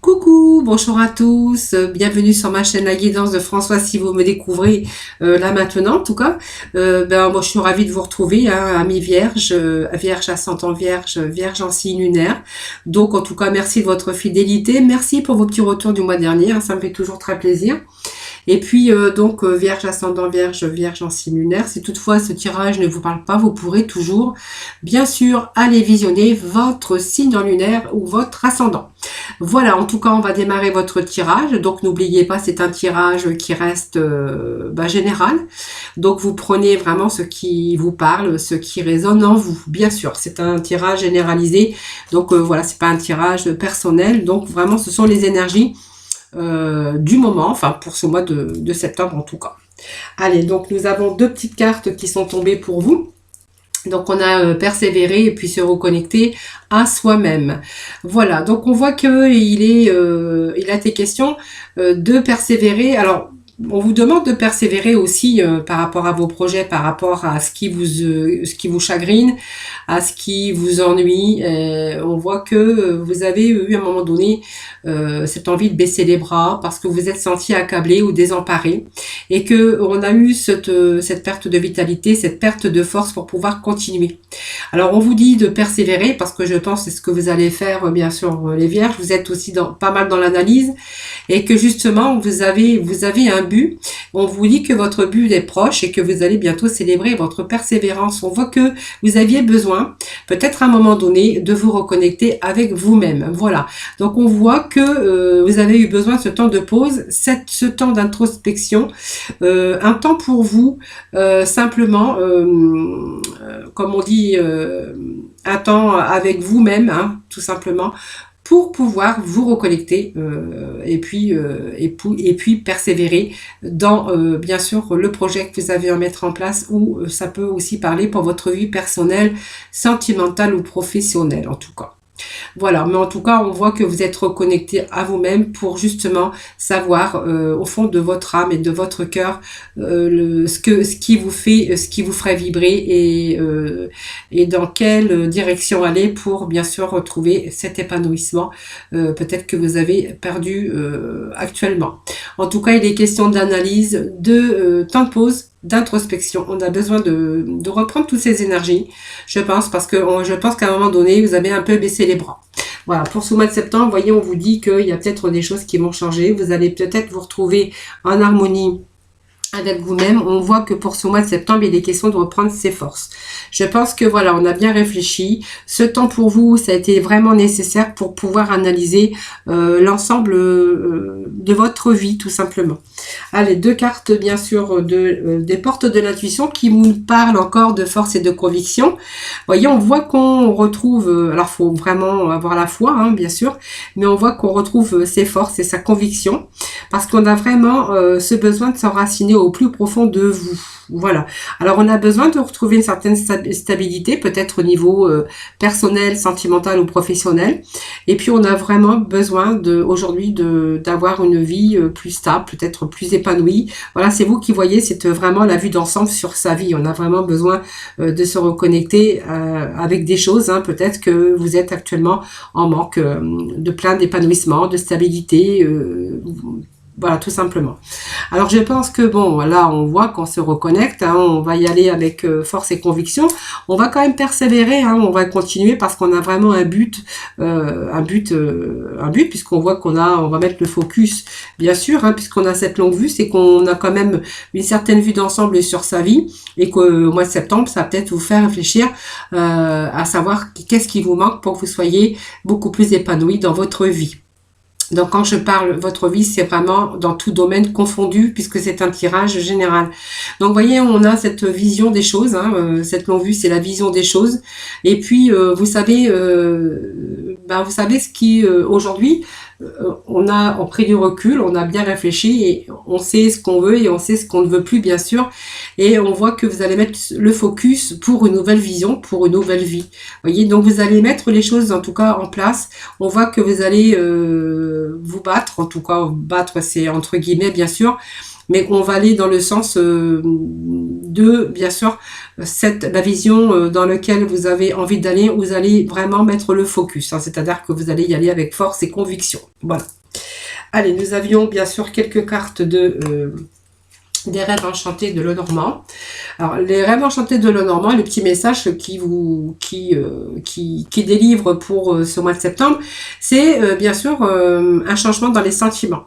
Coucou, bonjour à tous, bienvenue sur ma chaîne La Guidance de François si vous me découvrez là maintenant en tout cas. Moi je suis ravie de vous retrouver, hein, amis vierges, vierge ascendant vierge, vierge en signe lunaire. Donc en tout cas merci de votre fidélité, merci pour vos petits retours du mois dernier, hein, ça me fait toujours très plaisir. Et puis vierge ascendant vierge, vierge en signe lunaire, si toutefois ce tirage ne vous parle pas, vous pourrez toujours bien sûr aller visionner votre signe en lunaire ou votre ascendant. Voilà, en tout cas on va démarrer votre tirage, donc n'oubliez pas c'est un tirage qui reste général, donc vous prenez vraiment ce qui vous parle, ce qui résonne en vous, bien sûr c'est un tirage généralisé, donc voilà, c'est pas un tirage personnel, donc vraiment ce sont les énergies du moment, enfin pour ce mois de septembre en tout cas. Allez, donc nous avons deux petites cartes qui sont tombées pour vous. Donc on a persévéré et puis se reconnecter à soi-même. Voilà, donc on voit que il a été question de persévérer. Alors on vous demande de persévérer aussi par rapport à vos projets, par rapport à ce qui vous chagrine, à ce qui vous ennuie. On voit que vous avez eu à un moment donné cette envie de baisser les bras parce que vous êtes senti accablé ou désemparé et que on a eu cette perte de vitalité, cette perte de force pour pouvoir continuer. Alors on vous dit de persévérer parce que je pense que c'est ce que vous allez faire bien sûr les vierges. Vous êtes aussi pas mal dans l'analyse et que justement vous avez un but. On vous dit que votre but est proche et que vous allez bientôt célébrer votre persévérance. On voit que vous aviez besoin, peut-être à un moment donné, de vous reconnecter avec vous-même. Voilà. Donc on voit que vous avez eu besoin de ce temps de pause, ce temps d'introspection, un temps pour vous, simplement, comme on dit, un temps avec vous-même, hein, tout simplement, pour pouvoir vous reconnecter et puis persévérer dans bien sûr le projet que vous avez à mettre en place, ou ça peut aussi parler pour votre vie personnelle, sentimentale ou professionnelle en tout cas. Voilà, mais en tout cas, on voit que vous êtes reconnecté à vous-même pour justement savoir au fond de votre âme et de votre cœur ce qui vous ferait vibrer et dans quelle direction aller pour bien sûr retrouver cet épanouissement peut-être que vous avez perdu actuellement. En tout cas, il est question d'analyse, de temps de pause, d'introspection. On a besoin de reprendre toutes ces énergies, je pense, parce que je pense qu'à un moment donné, vous avez un peu baissé les bras. Voilà, pour ce mois de septembre, voyez, on vous dit qu'il y a peut-être des choses qui vont changer. Vous allez peut-être vous retrouver en harmonie avec vous-même. On voit que pour ce mois de septembre, il est question de reprendre ses forces. Je pense que voilà, on a bien réfléchi. Ce temps pour vous, ça a été vraiment nécessaire pour pouvoir analyser l'ensemble de votre vie, tout simplement. Allez, deux cartes, bien sûr, des portes de l'intuition qui nous parlent encore de force et de conviction. Voyez, on voit qu'on retrouve, alors il faut vraiment avoir la foi, hein, bien sûr, mais on voit qu'on retrouve ses forces et sa conviction, parce qu'on a vraiment ce besoin de s'enraciner au plus profond de vous. Voilà. Alors on a besoin de retrouver une certaine stabilité, peut-être au niveau personnel, sentimental ou professionnel. Et puis on a vraiment besoin aujourd'hui d'avoir une vie plus stable, peut-être plus épanouie. Voilà, c'est vous qui voyez, c'est vraiment la vue d'ensemble sur sa vie. On a vraiment besoin de se reconnecter avec des choses. Hein. Peut-être que vous êtes actuellement en manque de plein d'épanouissement, de stabilité. Voilà, tout simplement. Alors je pense que bon, là on voit qu'on se reconnecte, hein, on va y aller avec force et conviction. On va quand même persévérer, hein, on va continuer parce qu'on a vraiment un but, puisqu'on voit on va mettre le focus, bien sûr, hein, puisqu'on a cette longue vue, c'est qu'on a quand même une certaine vue d'ensemble sur sa vie et qu'au mois de septembre, ça va peut-être vous faire réfléchir à savoir qu'est-ce qui vous manque pour que vous soyez beaucoup plus épanoui dans votre vie. Donc quand je parle votre vie, c'est vraiment dans tout domaine confondu, puisque c'est un tirage général. Donc vous voyez, on a cette vision des choses, hein, cette longue vue, c'est la vision des choses. Et puis vous savez ce qui aujourd'hui, on a pris du recul, on a bien réfléchi et on sait ce qu'on veut et on sait ce qu'on ne veut plus, bien sûr. Et on voit que vous allez mettre le focus pour une nouvelle vision, pour une nouvelle vie. Voyez, donc vous allez mettre les choses en tout cas en place. On voit que vous allez vous battre, en tout cas battre c'est entre guillemets bien sûr, mais on va aller dans le sens de, bien sûr, la vision dans laquelle vous avez envie d'aller, vous allez vraiment mettre le focus, hein, c'est-à-dire que vous allez y aller avec force et conviction. Voilà. Allez, nous avions bien sûr quelques cartes des rêves enchantés de Lenormand. Alors, les rêves enchantés de Lenormand, le petit message qui délivre pour ce mois de septembre, c'est bien sûr un changement dans les sentiments.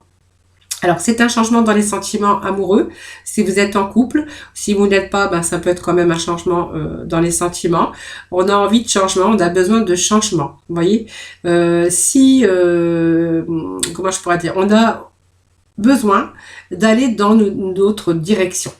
Alors, c'est un changement dans les sentiments amoureux. Si vous êtes en couple, si vous n'êtes pas, ben, ça peut être quand même un changement dans les sentiments. On a envie de changement, on a besoin de changement. Vous voyez, comment je pourrais dire, on a besoin d'aller dans une autre direction.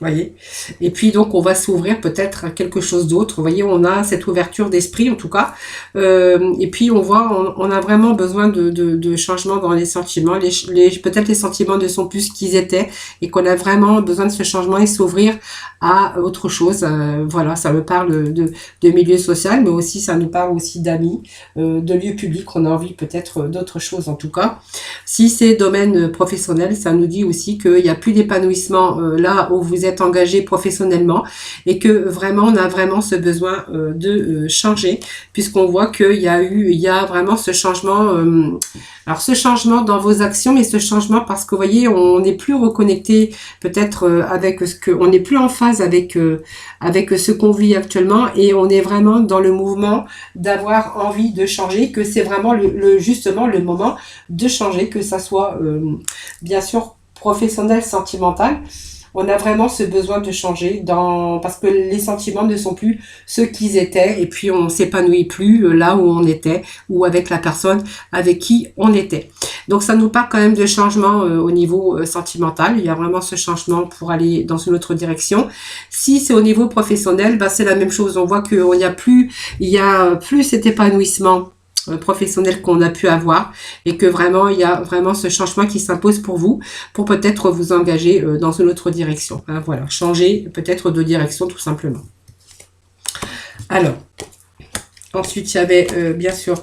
Voyez, et puis donc on va s'ouvrir peut-être à quelque chose d'autre. Vous voyez, on a cette ouverture d'esprit en tout cas, et puis on voit, on a vraiment besoin de changement dans les sentiments. Peut-être les sentiments ne sont plus ce qu'ils étaient et qu'on a vraiment besoin de ce changement et s'ouvrir à autre chose. Voilà, ça me parle de milieu social, mais aussi ça nous parle aussi d'amis, de lieux publics. On a envie peut-être d'autres choses en tout cas. Si c'est domaine professionnel, ça nous dit aussi qu'il n'y a plus d'épanouissement là où vous êtes engagé professionnellement et que vraiment on a vraiment ce besoin de changer, puisqu'on voit qu'il y a vraiment ce changement, alors ce changement dans vos actions, mais ce changement parce que vous voyez, on n'est plus reconnecté peut-être avec ce que, on n'est plus en phase avec ce qu'on vit actuellement, et on est vraiment dans le mouvement d'avoir envie de changer, que c'est vraiment justement le moment de changer, que ça soit bien sûr professionnel, sentimental. On a vraiment ce besoin de changer parce que les sentiments ne sont plus ceux qu'ils étaient, et puis on s'épanouit plus là où on était ou avec la personne avec qui on était. Donc ça nous parle quand même de changement au niveau sentimental. Il y a vraiment ce changement pour aller dans une autre direction. Si c'est au niveau professionnel, bah c'est la même chose. On voit qu'il n'y a plus cet épanouissement professionnel qu'on a pu avoir, et que vraiment il y a vraiment ce changement qui s'impose pour vous, pour peut-être vous engager dans une autre direction, hein, voilà, changer peut-être de direction tout simplement. Alors ensuite il y avait bien sûr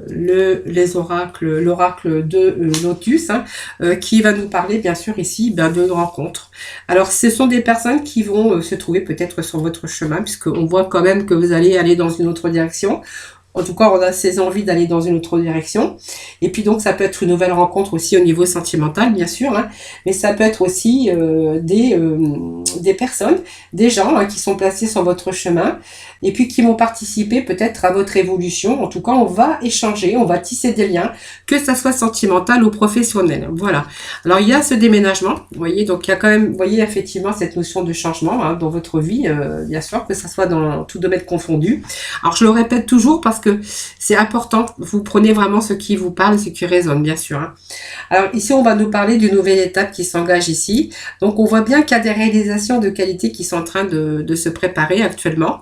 l'oracle de Lotus, hein, qui va nous parler bien sûr ici de rencontres. Alors ce sont des personnes qui vont se trouver peut-être sur votre chemin, puisqu'on voit quand même que vous allez aller dans une autre direction. En tout cas, on a ces envies d'aller dans une autre direction. Et puis donc, ça peut être une nouvelle rencontre aussi au niveau sentimental, bien sûr, hein, mais ça peut être aussi des personnes, des gens, hein, qui sont placés sur votre chemin et puis qui vont participer peut-être à votre évolution. En tout cas, on va échanger, on va tisser des liens, que ça soit sentimental ou professionnel. Voilà. Alors, il y a ce déménagement, vous voyez, donc il y a quand même, vous voyez, effectivement, cette notion de changement, hein, dans votre vie, bien sûr, que ça soit dans tout domaine confondu. Alors, je le répète toujours parce que c'est important, vous prenez vraiment ce qui vous parle, ce qui résonne, bien sûr, hein. Alors ici, on va nous parler d'une nouvelle étape qui s'engage ici. Donc on voit bien qu'il y a des réalisations de qualité qui sont en train de se préparer actuellement.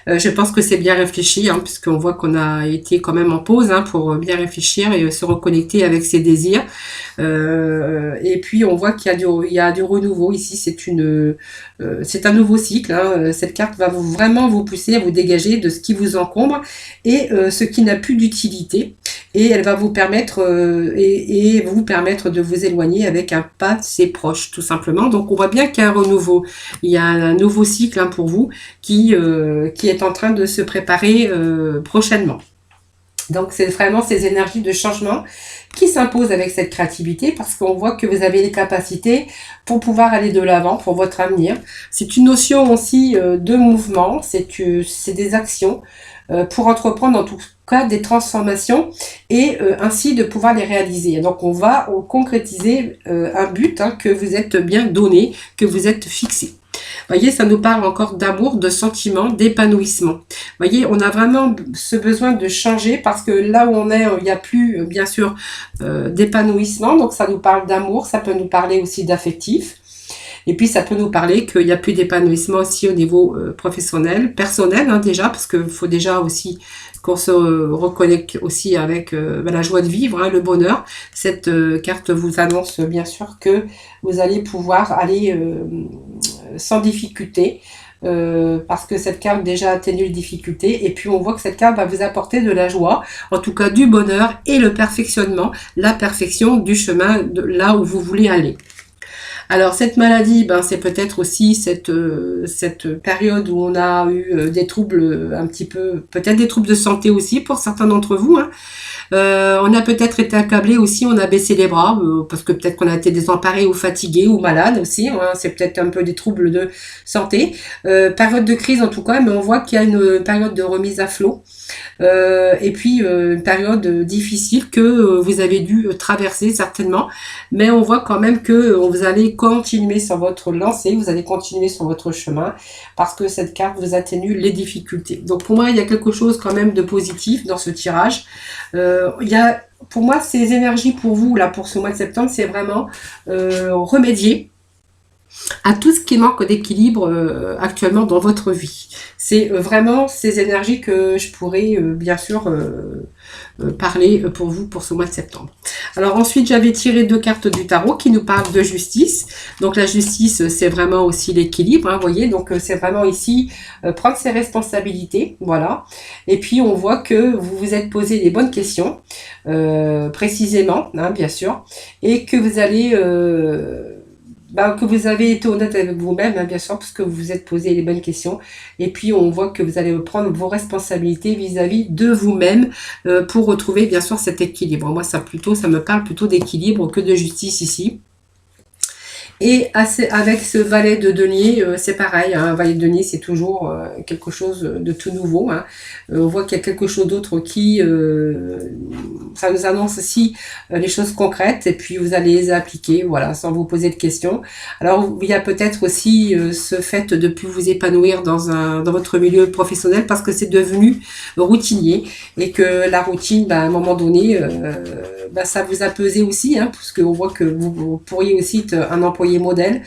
Je pense que c'est bien réfléchi, hein, puisqu'on voit qu'on a été quand même en pause, hein, pour bien réfléchir et se reconnecter avec ses désirs. Et puis on voit qu'il y a du renouveau ici. C'est un nouveau cycle, hein. Cette carte va vraiment vous pousser à vous dégager de ce qui vous encombre et ce qui n'a plus d'utilité. Et elle va vous permettre vous permettre de vous éloigner avec un passé proche, tout simplement. Donc on voit bien qu'il y a un renouveau, il y a un nouveau cycle, hein, pour vous qui est en train de se préparer prochainement. Donc c'est vraiment ces énergies de changement qui s'imposent avec cette créativité, parce qu'on voit que vous avez les capacités pour pouvoir aller de l'avant pour votre avenir. C'est une notion aussi de mouvement, c'est des actions pour entreprendre en tout cas des transformations et ainsi de pouvoir les réaliser. Donc on va concrétiser un but, hein, que vous êtes bien donné, que vous êtes fixé. Voyez, ça nous parle encore d'amour, de sentiment, d'épanouissement. Voyez, on a vraiment ce besoin de changer, parce que là où on est, il n'y a plus, bien sûr, d'épanouissement. Donc ça nous parle d'amour, ça peut nous parler aussi d'affectif. Et puis ça peut nous parler qu'il n'y a plus d'épanouissement aussi au niveau professionnel, personnel, hein, déjà, parce qu'il faut déjà aussi qu'on se reconnecte aussi avec la joie de vivre, hein, le bonheur. Cette carte vous annonce bien sûr que vous allez pouvoir aller sans difficulté, parce que cette carte déjà atténue les difficultés, et puis on voit que cette carte va vous apporter de la joie, en tout cas du bonheur et le perfectionnement, la perfection du chemin de là où vous voulez aller. Alors cette maladie, ben, c'est peut-être aussi cette période où on a eu des troubles un petit peu, peut-être des troubles de santé aussi pour certains d'entre vous, hein. On a peut-être été accablé aussi, on a baissé les bras, parce que peut-être qu'on a été désemparé ou fatigué ou malade aussi, hein. C'est peut-être un peu des troubles de santé. Période de crise en tout cas, mais on voit qu'il y a une période de remise à flot. Et puis une période difficile que vous avez dû traverser certainement, mais on voit quand même que vous allez continuer sur votre lancée, vous allez continuer sur votre chemin, parce que cette carte vous atténue les difficultés. Donc pour moi, il y a quelque chose quand même de positif dans ce tirage. Il y a, pour moi, ces énergies pour vous, là, pour ce mois de septembre, c'est vraiment remédier à tout ce qui manque d'équilibre actuellement dans votre vie. C'est vraiment ces énergies que je pourrais bien sûr parler pour vous pour ce mois de septembre. Alors ensuite, j'avais tiré 2 cartes du tarot qui nous parlent de justice. Donc la justice, c'est vraiment aussi l'équilibre, hein, vous voyez. Donc c'est vraiment ici prendre ses responsabilités, voilà. Et puis on voit que vous vous êtes posé les bonnes questions, précisément, hein, bien sûr, et que vous allez que vous avez été honnête avec vous-même, hein, bien sûr, parce que vous vous êtes posé les bonnes questions. Et puis, on voit que vous allez prendre vos responsabilités vis-à-vis de vous-même pour retrouver, bien sûr, cet équilibre. Moi, ça me parle plutôt d'équilibre que de justice ici. Et avec ce valet de denier, c'est pareil, hein, un valet de denier, c'est toujours quelque chose de tout nouveau, hein. On voit qu'il y a quelque chose d'autre qui, ça nous annonce aussi les choses concrètes, et puis vous allez les appliquer, voilà, sans vous poser de questions. Alors, il y a peut-être aussi ce fait de plus vous épanouir dans votre milieu professionnel, parce que c'est devenu routinier, et que la routine, à un moment donné, ça vous a pesé aussi, hein, parce qu'on voit que vous pourriez aussi être un employé modèle,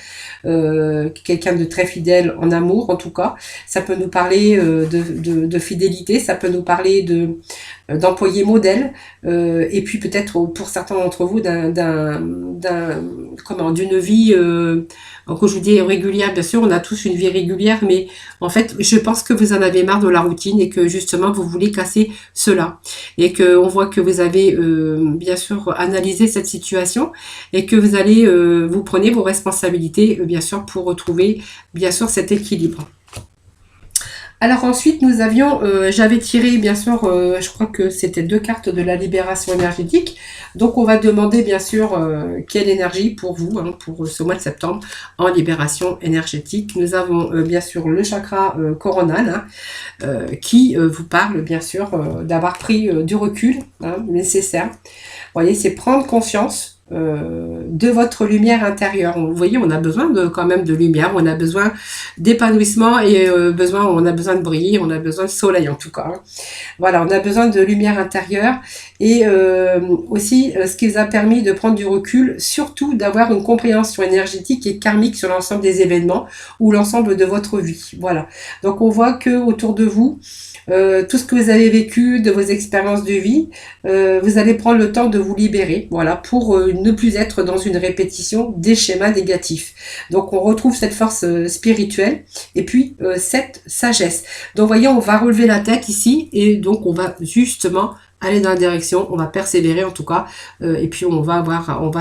quelqu'un de très fidèle en amour en tout cas. Ça peut nous parler de fidélité, ça peut nous parler d'employé modèle, et puis peut-être pour certains d'entre vous d'une vie, quand je vous dis régulière, bien sûr on a tous une vie régulière, mais en fait je pense que vous en avez marre de la routine et que justement vous voulez casser cela, et que on voit que vous avez bien sûr analysé cette situation, et que vous allez vous prenez vos responsabilités bien sûr pour retrouver bien sûr cet équilibre. Alors ensuite, j'avais tiré, bien sûr, je crois que c'était 2 cartes de la libération énergétique. Donc on va demander, bien sûr, quelle énergie pour vous, hein, pour ce mois de septembre, en libération énergétique. Nous avons, bien sûr, le chakra coronal, hein, qui vous parle, bien sûr, d'avoir pris du recul, hein, nécessaire. Vous voyez, c'est prendre conscience de votre lumière intérieure. Vous voyez, on a besoin quand même de lumière, on a besoin d'épanouissement, et on a besoin de briller, on a besoin de soleil en tout cas, hein. Voilà, on a besoin de lumière intérieure, et aussi ce qui vous a permis de prendre du recul, surtout d'avoir une compréhension énergétique et karmique sur l'ensemble des événements ou l'ensemble de votre vie. Voilà. Donc on voit que autour de vous, tout ce que vous avez vécu, de vos expériences de vie, vous allez prendre le temps de vous libérer, voilà, pour ne plus être dans une répétition des schémas négatifs. Donc on retrouve cette force spirituelle, et puis cette sagesse. Donc voyez, on va relever la tête ici, et donc on va justement aller dans la direction, on va persévérer en tout cas, et puis on va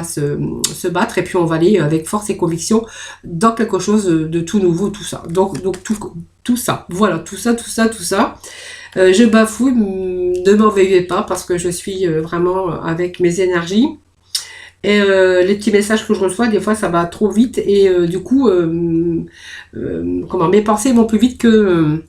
se battre, et puis on va aller avec force et conviction dans quelque chose de tout nouveau, tout ça. Donc tout ça, voilà, tout ça. Je bafouille, ne m'en veuillez pas, parce que je suis vraiment avec mes énergies. Et les petits messages que je reçois, des fois ça va trop vite, et du coup, mes pensées vont plus vite que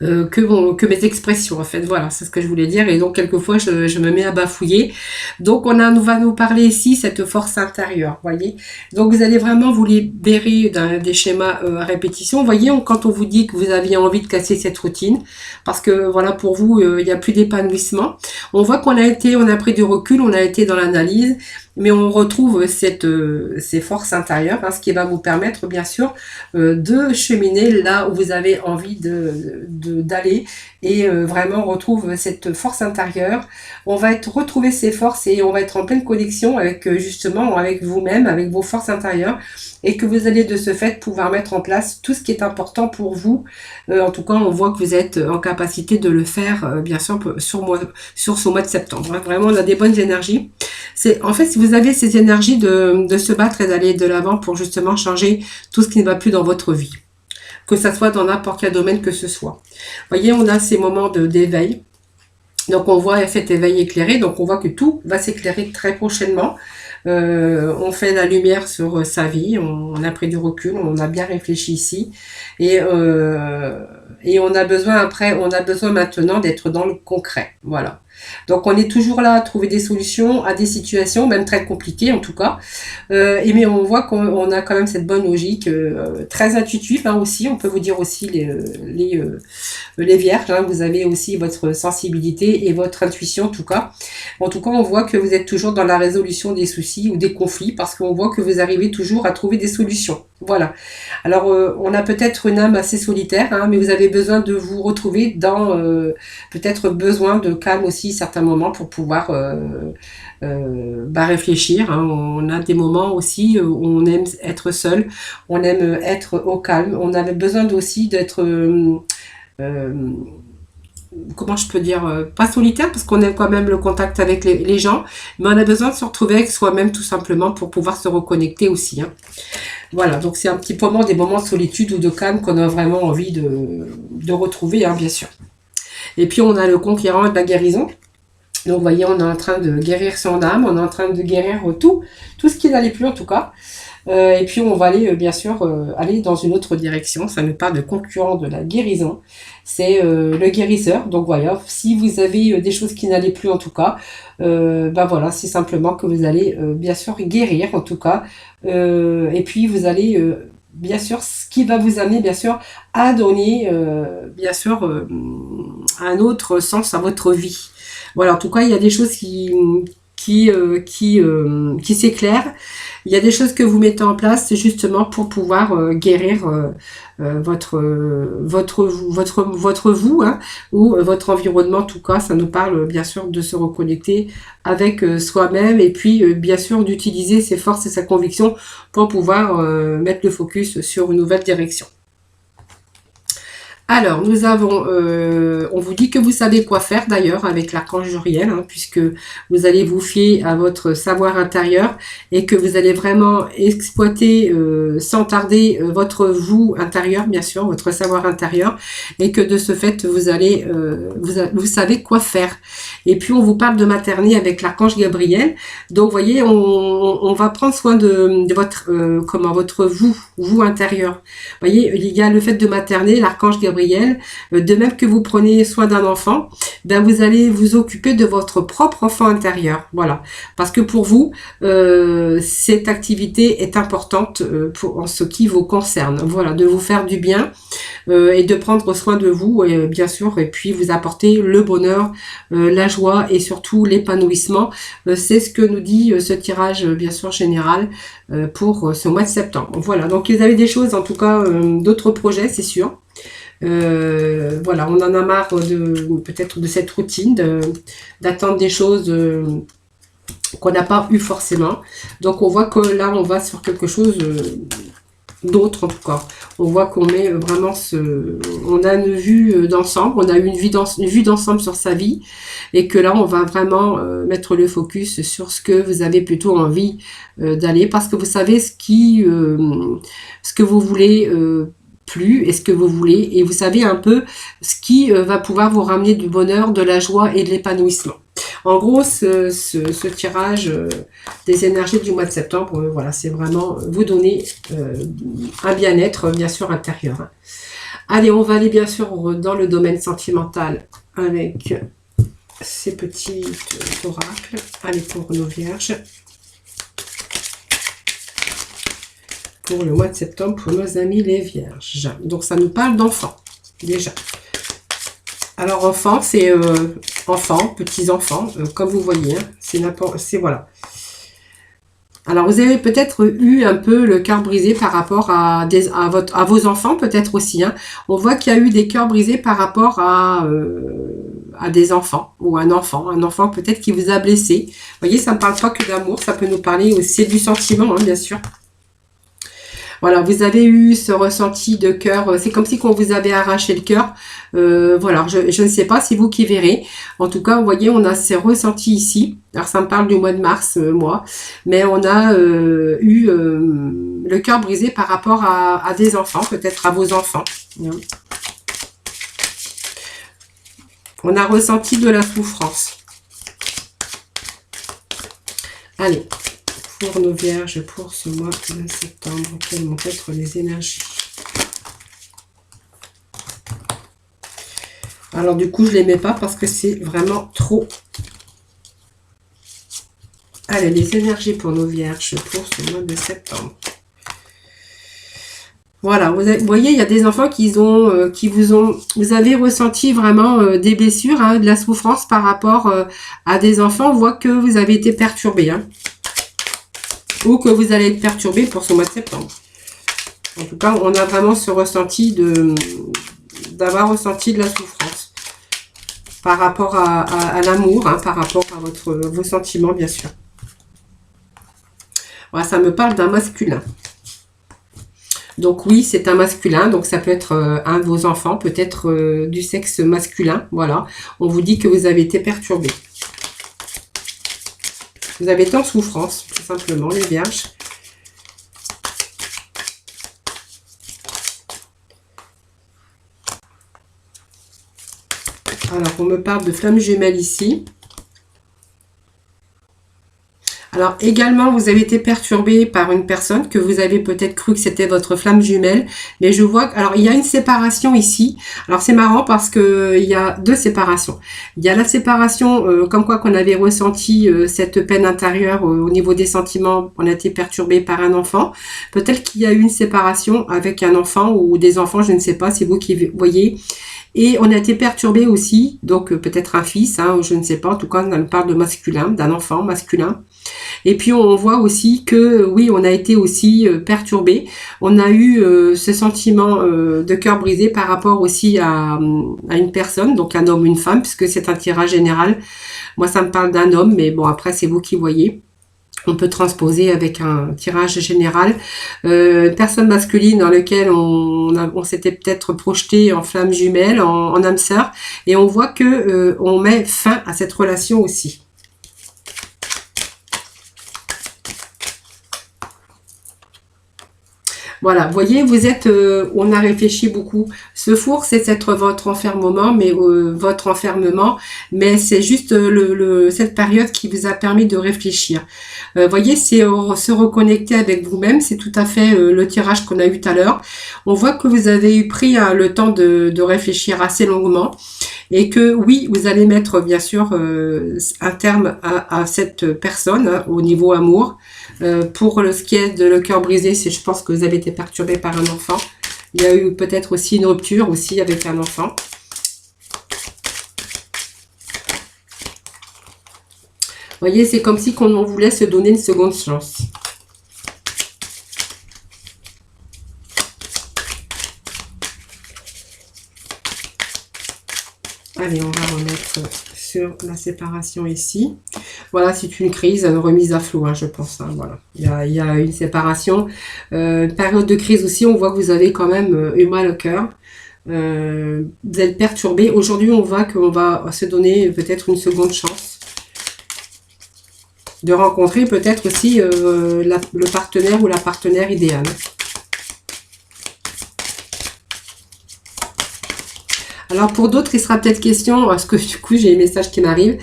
mes expressions, en fait. Voilà, c'est ce que je voulais dire. Et donc quelquefois je me mets à bafouiller. Donc on va nous parler ici cette force intérieure, voyez. Donc vous allez vraiment vous libérer des schémas à répétition. Voyez, quand on vous dit que vous aviez envie de casser cette routine, parce que voilà, pour vous il n'y a plus d'épanouissement. On voit qu'on a pris du recul, on a été dans l'analyse, mais on retrouve ces forces intérieures, hein, ce qui va vous permettre bien sûr de cheminer là où vous avez envie de d'aller et vraiment on retrouve cette force intérieure. On va retrouver ces forces et on va être en pleine connexion avec justement avec vous-même, avec vos forces intérieures et que vous allez de ce fait pouvoir mettre en place tout ce qui est important pour vous. En tout cas, on voit que vous êtes en capacité de le faire, bien sûr, sur ce mois de septembre. Hein. Vraiment, on a des bonnes énergies. En fait, si vous avez ces énergies de se battre et d'aller de l'avant pour justement changer tout ce qui ne va plus dans votre vie, que ça soit dans n'importe quel domaine que ce soit. Vous voyez, on a ces moments d'éveil. Donc, on voit cet éveil éclairé. Donc, on voit que tout va s'éclairer très prochainement. On fait la lumière sur sa vie, on a pris du recul, on a bien réfléchi ici et on a besoin maintenant d'être dans le concret, voilà. Donc on est toujours là à trouver des solutions à des situations, même très compliquées en tout cas, mais on voit qu'on a quand même cette bonne logique, très intuitive hein, aussi, on peut vous dire aussi les vierges, hein, vous avez aussi votre sensibilité et votre intuition en tout cas, on voit que vous êtes toujours dans la résolution des soucis ou des conflits parce qu'on voit que vous arrivez toujours à trouver des solutions. Voilà. Alors, on a peut-être une âme assez solitaire, hein, mais vous avez besoin de vous retrouver dans peut-être besoin de calme aussi certains moments pour pouvoir réfléchir. Hein. On a des moments aussi où on aime être seul, on aime être au calme. On avait besoin aussi d'être comment je peux dire, pas solitaire parce qu'on aime quand même le contact avec les gens, mais on a besoin de se retrouver avec soi-même tout simplement pour pouvoir se reconnecter aussi. Hein. Voilà, donc c'est un petit moment, des moments de solitude ou de calme qu'on a vraiment envie de retrouver, hein, bien sûr. Et puis on a le conquérant et de la guérison. Donc vous voyez, on est en train de guérir son âme, on est en train de guérir tout ce qui n'allait plus en tout cas. Et puis on va aller, bien sûr, aller dans une autre direction. Ça nous parle de concurrent de la guérison. C'est le guérisseur. Donc voilà, si vous avez des choses qui n'allaient plus en tout cas, voilà, c'est simplement que vous allez, bien sûr, guérir en tout cas. Et puis vous allez, bien sûr, ce qui va vous amener, bien sûr, à donner, bien sûr, un autre sens à votre vie. Voilà, en tout cas, il y a des choses qui s'éclairent. Il y a des choses que vous mettez en place justement pour pouvoir guérir votre vous hein, ou votre environnement. En tout cas, ça nous parle bien sûr de se reconnecter avec soi-même et puis bien sûr d'utiliser ses forces et sa conviction pour pouvoir mettre le focus sur une nouvelle direction. Alors, nous avons, on vous dit que vous savez quoi faire d'ailleurs avec l'archange Uriel, hein, puisque vous allez vous fier à votre savoir intérieur et que vous allez vraiment exploiter sans tarder votre vous intérieur, bien sûr, votre savoir intérieur, et que de ce fait, vous allez, vous savez quoi faire. Et puis, on vous parle de materner avec l'archange Gabriel. Donc, vous voyez, on va prendre soin de votre, votre vous intérieur. Vous voyez, il y a le fait de materner, l'archange Gabriel. De même que vous prenez soin d'un enfant, ben vous allez vous occuper de votre propre enfant intérieur. Voilà. Parce que pour vous, cette activité est importante en ce qui vous concerne. Voilà, de vous faire du bien et de prendre soin de vous, bien sûr, et puis vous apporter le bonheur, la joie et surtout l'épanouissement. C'est ce que nous dit ce tirage, bien sûr, général pour ce mois de septembre. Voilà, donc vous avez des choses, en tout cas, d'autres projets, c'est sûr. Voilà, on en a marre peut-être de cette routine, d'attendre des choses qu'on n'a pas eu forcément. Donc on voit que là, on va sur quelque chose d'autre en tout cas. On voit qu'on met vraiment on a une vue d'ensemble, on a une vue d'ensemble sur sa vie et que là, on va vraiment mettre le focus sur ce que vous avez plutôt envie d'aller parce que vous savez ce que vous voulez plus et ce que vous voulez et vous savez un peu ce qui va pouvoir vous ramener du bonheur, de la joie et de l'épanouissement. En gros, ce tirage des énergies du mois de septembre, voilà, c'est vraiment vous donner un bien-être, bien sûr, intérieur. Hein. Allez, on va aller bien sûr dans le domaine sentimental avec ces petits oracles. Allez, pour nos vierges. Pour le mois de septembre, pour nos amis les vierges. Donc, ça nous parle d'enfants, déjà. Alors, enfants, c'est enfants, petits-enfants, comme vous voyez. Hein, c'est voilà. Alors, vous avez peut-être eu un peu le cœur brisé par rapport à vos enfants, peut-être aussi. Hein. On voit qu'il y a eu des cœurs brisés par rapport à des enfants ou un enfant peut-être qui vous a blessé. Vous voyez, ça ne parle pas que d'amour, ça peut nous parler aussi du sentiment, hein, bien sûr. Voilà, vous avez eu ce ressenti de cœur, c'est comme si on vous avait arraché le cœur. Voilà, je ne sais pas, c'est vous qui verrez. En tout cas, vous voyez, on a ces ressentis ici. Alors, ça me parle du mois de mars, moi. Mais on a eu le cœur brisé par rapport à des enfants, peut-être à vos enfants. On a ressenti de la souffrance. Allez. Pour nos vierges, pour ce mois de septembre, quelles vont être les énergies? Alors du coup, je ne les mets pas parce que c'est vraiment trop. Allez, les énergies pour nos vierges, pour ce mois de septembre. Voilà, vous voyez, il y a des enfants vous avez ressenti vraiment des blessures, hein, de la souffrance par rapport à des enfants. On voit que vous avez été perturbé, hein. Ou que vous allez être perturbé pour ce mois de septembre. En tout cas, on a vraiment ce ressenti d'avoir ressenti de la souffrance par rapport à l'amour, hein, par rapport à vos sentiments, bien sûr. Voilà, ça me parle d'un masculin. Donc oui, c'est un masculin, donc ça peut être un de vos enfants, peut-être du sexe masculin. Voilà, on vous dit que vous avez été perturbé. Vous avez été en souffrance, tout simplement, les vierges. Alors, on me parle de flamme jumelle ici. Alors, également, vous avez été perturbé par une personne que vous avez peut-être cru que c'était votre flamme jumelle. Mais je vois que, alors, il y a une séparation ici. Alors, c'est marrant parce que il y a deux séparations. Il y a la séparation, comme quoi qu'on avait ressenti cette peine intérieure au niveau des sentiments. On a été perturbé par un enfant. Peut-être qu'il y a eu une séparation avec un enfant ou des enfants, je ne sais pas, c'est vous qui voyez. Et on a été perturbé aussi, donc peut-être un fils, hein, je ne sais pas, en tout cas on parle de masculin, d'un enfant masculin. Et puis on voit aussi que oui, on a été aussi perturbé. On a eu ce sentiment de cœur brisé par rapport aussi à une personne, donc un homme, une femme, puisque c'est un tirage général. Moi ça me parle d'un homme, mais bon après c'est vous qui voyez. On peut transposer avec un tirage général. Une personne masculine dans laquelle on s'était peut-être projeté en flamme jumelle, en âme sœur. Et on voit que on met fin à cette relation aussi. Voilà, vous voyez, vous êtes, on a réfléchi beaucoup. Ce four, c'est votre enfermement, mais c'est juste cette période qui vous a permis de réfléchir. Voyez, c'est se reconnecter avec vous-même, c'est tout à fait le tirage qu'on a eu tout à l'heure. On voit que vous avez eu pris le temps de réfléchir assez longuement et que oui, vous allez mettre bien sûr un terme à cette personne hein, au niveau amour. Pour ce qui est de le cœur brisé, je pense que vous avez été perturbé par un enfant. Il y a eu peut-être aussi une rupture aussi avec un enfant. Vous voyez, c'est comme si on voulait se donner une seconde chance. Allez, on va remettre sur la séparation ici. Voilà, c'est une crise, une remise à flot, hein, je pense. Hein, voilà. Il y a une séparation. Une période de crise aussi, on voit que vous avez quand même eu mal au cœur. Vous êtes perturbé. Aujourd'hui, on voit qu'on va se donner peut-être une seconde chance. De rencontrer peut-être aussi le partenaire ou la partenaire idéale. Alors pour d'autres, il sera peut-être question, parce que du coup j'ai les messages qui m'arrivent,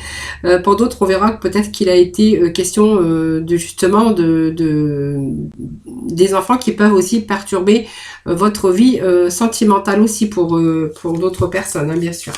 pour d'autres on verra que peut-être qu'il a été question de justement des enfants qui peuvent aussi perturber votre vie sentimentale aussi pour d'autres personnes, hein, bien sûr.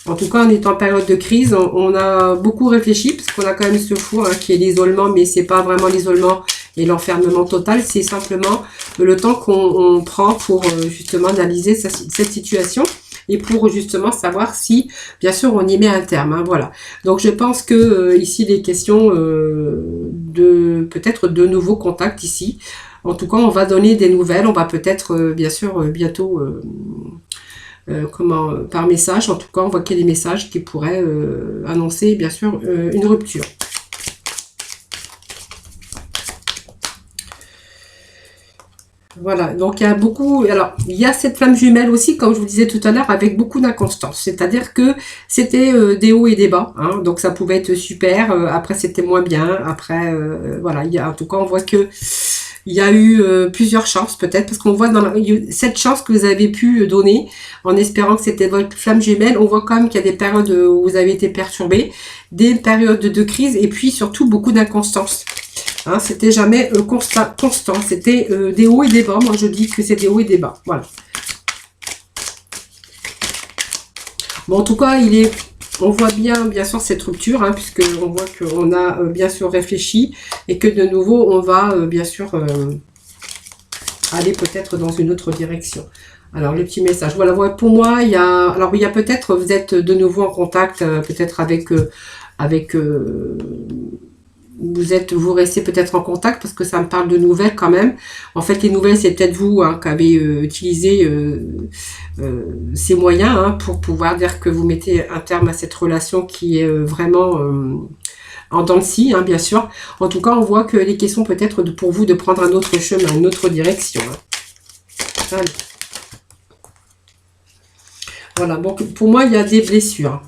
En tout cas, on est en période de crise, on a beaucoup réfléchi, parce qu'on a quand même ce four hein, qui est l'isolement, mais c'est pas vraiment l'isolement et l'enfermement total, c'est simplement le temps qu'on prend pour justement analyser cette situation. et pour justement savoir si, bien sûr, on y met un terme. Hein, voilà. Donc je pense que ici, il est question de peut-être de nouveaux contacts ici. En tout cas, on va donner des nouvelles. On va peut-être, bien sûr, bientôt, par message. En tout cas, on voit qu'il y a des messages qui pourraient annoncer, bien sûr, une rupture. Voilà, donc il y a beaucoup, alors il y a cette flamme jumelle aussi, comme je vous disais tout à l'heure, avec beaucoup d'inconstance, c'est-à-dire que c'était des hauts et des bas, hein, donc ça pouvait être super, après c'était moins bien, après, voilà, en tout cas on voit que il y a eu plusieurs chances peut-être, parce qu'on voit cette chance que vous avez pu donner, en espérant que c'était votre flamme jumelle, on voit quand même qu'il y a des périodes où vous avez été perturbé, des périodes de crise, et puis surtout beaucoup d'inconstance. Hein, c'était jamais constant, c'était des hauts et des bas. Moi, je dis que c'est des hauts et des bas. Voilà. Bon, en tout cas, on voit bien sûr, cette rupture, hein, puisque on voit qu'on a bien sûr réfléchi et que de nouveau, on va bien sûr aller peut-être dans une autre direction. Alors, le petit message. Voilà, pour moi, il y a peut-être, vous êtes de nouveau en contact, peut-être avec vous restez peut-être en contact parce que ça me parle de nouvelles quand même. En fait, les nouvelles, c'est peut-être vous qui avez utilisé ces moyens pour pouvoir dire que vous mettez un terme à cette relation qui est vraiment en dents de scie, bien sûr. En tout cas, on voit que les questions peut-être pour vous de prendre un autre chemin, une autre direction. Hein. Allez. Voilà, donc pour moi, il y a des blessures.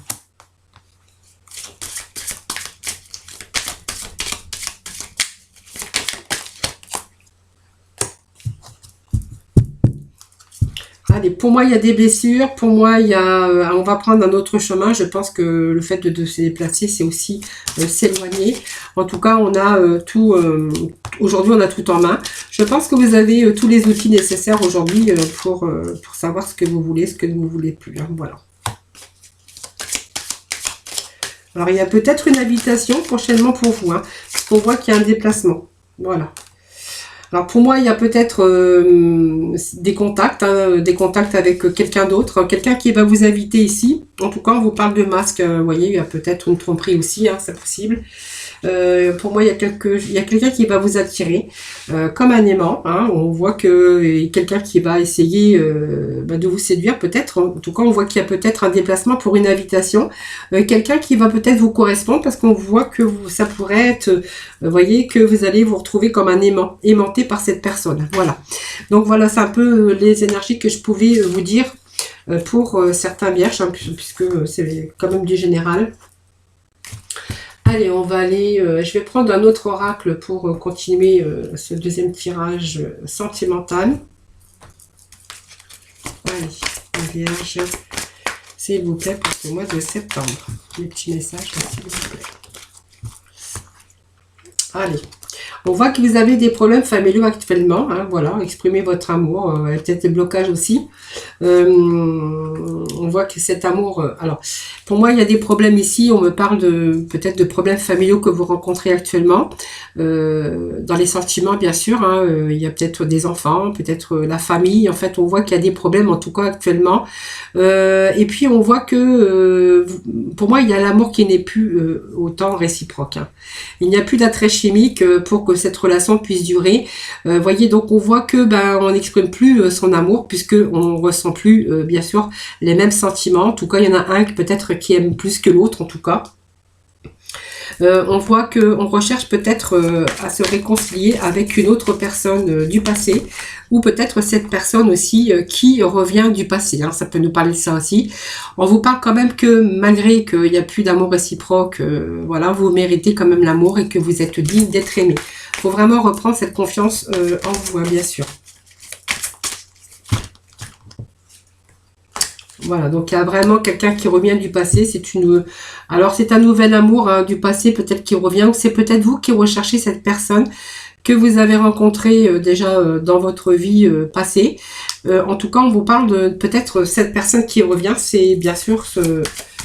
Allez, pour moi, il y a des blessures. Pour moi, on va prendre un autre chemin. Je pense que le fait de se déplacer, c'est aussi s'éloigner. En tout cas, on a tout. Aujourd'hui, on a tout en main. Je pense que vous avez tous les outils nécessaires aujourd'hui pour savoir ce que vous voulez, ce que vous ne voulez plus. Hein, voilà. Alors, il y a peut-être une invitation prochainement pour vous, parce qu'on voit qu'il y a un déplacement. Voilà. Alors pour moi, il y a peut-être des contacts avec quelqu'un d'autre, quelqu'un qui va vous inviter ici. En tout cas, on vous parle de masque, vous voyez, il y a peut-être une tromperie aussi, c'est possible. Pour moi, il y a quelqu'un qui va vous attirer comme un aimant. On voit que quelqu'un qui va essayer de vous séduire peut-être. En tout cas, on voit qu'il y a peut-être un déplacement pour une invitation. Quelqu'un qui va peut-être vous correspondre parce qu'on voit que ça pourrait être, vous voyez, que vous allez vous retrouver comme un aimant, aimanté par cette personne. Voilà. Donc voilà, c'est un peu les énergies que je pouvais vous dire pour certains vierges, puisque c'est quand même du général. Allez, on va aller, je vais prendre un autre oracle pour continuer ce deuxième tirage sentimental. Allez, Vierge, s'il vous plaît, pour ce mois de septembre. Les petits messages, s'il vous plaît. Allez, on voit que vous avez des problèmes familiaux actuellement. Voilà, exprimez votre amour, peut-être des blocages aussi. On voit que cet amour... alors, pour moi, il y a des problèmes ici. On me parle peut-être de problèmes familiaux que vous rencontrez actuellement. Dans les sentiments, bien sûr. Il y a peut-être des enfants, peut-être la famille. En fait, on voit qu'il y a des problèmes, en tout cas actuellement. Et puis, on voit que... pour moi, il y a l'amour qui n'est plus autant réciproque. Il n'y a plus d'attrait chimique pour que cette relation puisse durer. Voyez, donc on voit que on n'exprime plus son amour puisque on ressent plus bien sûr les mêmes sentiments. En tout cas, il y en a un peut-être qui aime plus que l'autre en tout cas. On voit qu'on recherche peut-être à se réconcilier avec une autre personne du passé ou peut-être cette personne aussi qui revient du passé. Ça peut nous parler de ça aussi. On vous parle quand même que malgré qu'il n'y a plus d'amour réciproque, voilà, vous méritez quand même l'amour et que vous êtes digne d'être aimé. Il faut vraiment reprendre cette confiance en vous, bien sûr. Voilà, donc il y a vraiment quelqu'un qui revient du passé. Alors c'est un nouvel amour du passé peut-être qui revient, ou c'est peut-être vous qui recherchez cette personne que vous avez rencontrée déjà dans votre vie passée. En tout cas, on vous parle de peut-être cette personne qui revient. C'est bien sûr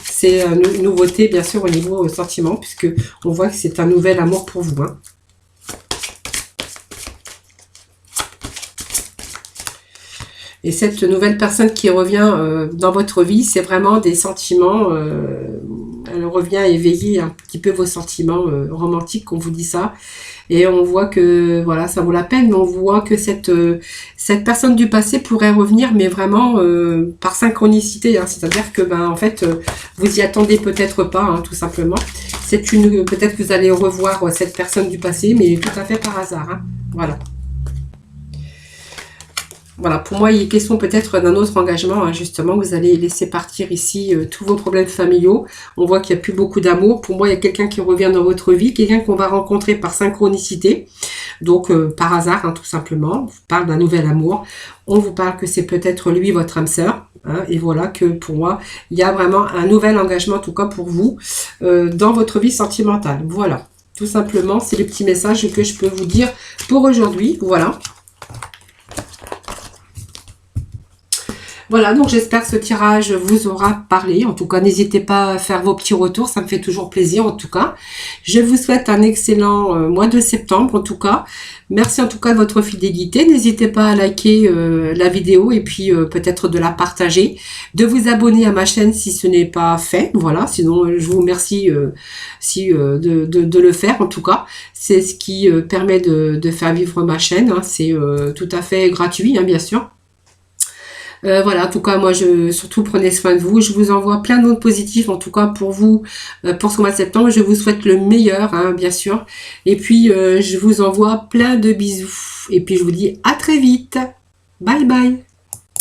c'est une nouveauté bien sûr au niveau sentiment, puisque on voit que c'est un nouvel amour pour vous. Et cette nouvelle personne qui revient dans votre vie, c'est vraiment des sentiments, elle revient éveiller un petit peu vos sentiments romantiques, qu'on vous dit ça. Et on voit que voilà, ça vaut la peine, mais on voit que cette personne du passé pourrait revenir, mais vraiment par synchronicité, hein. C'est-à-dire que ben en fait, vous y attendez peut-être pas, hein, tout simplement. Peut-être que vous allez revoir cette personne du passé, mais tout à fait par hasard, hein. Voilà. Voilà, pour moi, il est question peut-être d'un autre engagement, hein, justement. Vous allez laisser partir ici tous vos problèmes familiaux. On voit qu'il n'y a plus beaucoup d'amour. Pour moi, il y a quelqu'un qui revient dans votre vie, quelqu'un qu'on va rencontrer par synchronicité. Donc, par hasard, hein, tout simplement. On vous parle d'un nouvel amour. On vous parle que c'est peut-être lui, votre âme sœur. Hein, et voilà que pour moi, il y a vraiment un nouvel engagement, en tout cas pour vous, dans votre vie sentimentale. Voilà, tout simplement, c'est le petit message que je peux vous dire pour aujourd'hui. Voilà. Voilà, donc j'espère que ce tirage vous aura parlé. En tout cas, n'hésitez pas à faire vos petits retours, ça me fait toujours plaisir en tout cas. Je vous souhaite un excellent mois de septembre en tout cas. Merci en tout cas de votre fidélité. N'hésitez pas à liker la vidéo et puis peut-être de la partager. De vous abonner à ma chaîne si ce n'est pas fait. Voilà, sinon je vous remercie de le faire en tout cas. C'est ce qui permet de faire vivre ma chaîne. Hein. C'est tout à fait gratuit, hein, bien sûr. Voilà, en tout cas, moi, surtout prenez soin de vous. Je vous envoie plein de notes positives, en tout cas pour vous, pour ce mois de septembre. Je vous souhaite le meilleur, hein, bien sûr. Et puis, je vous envoie plein de bisous. Et puis, je vous dis à très vite. Bye bye.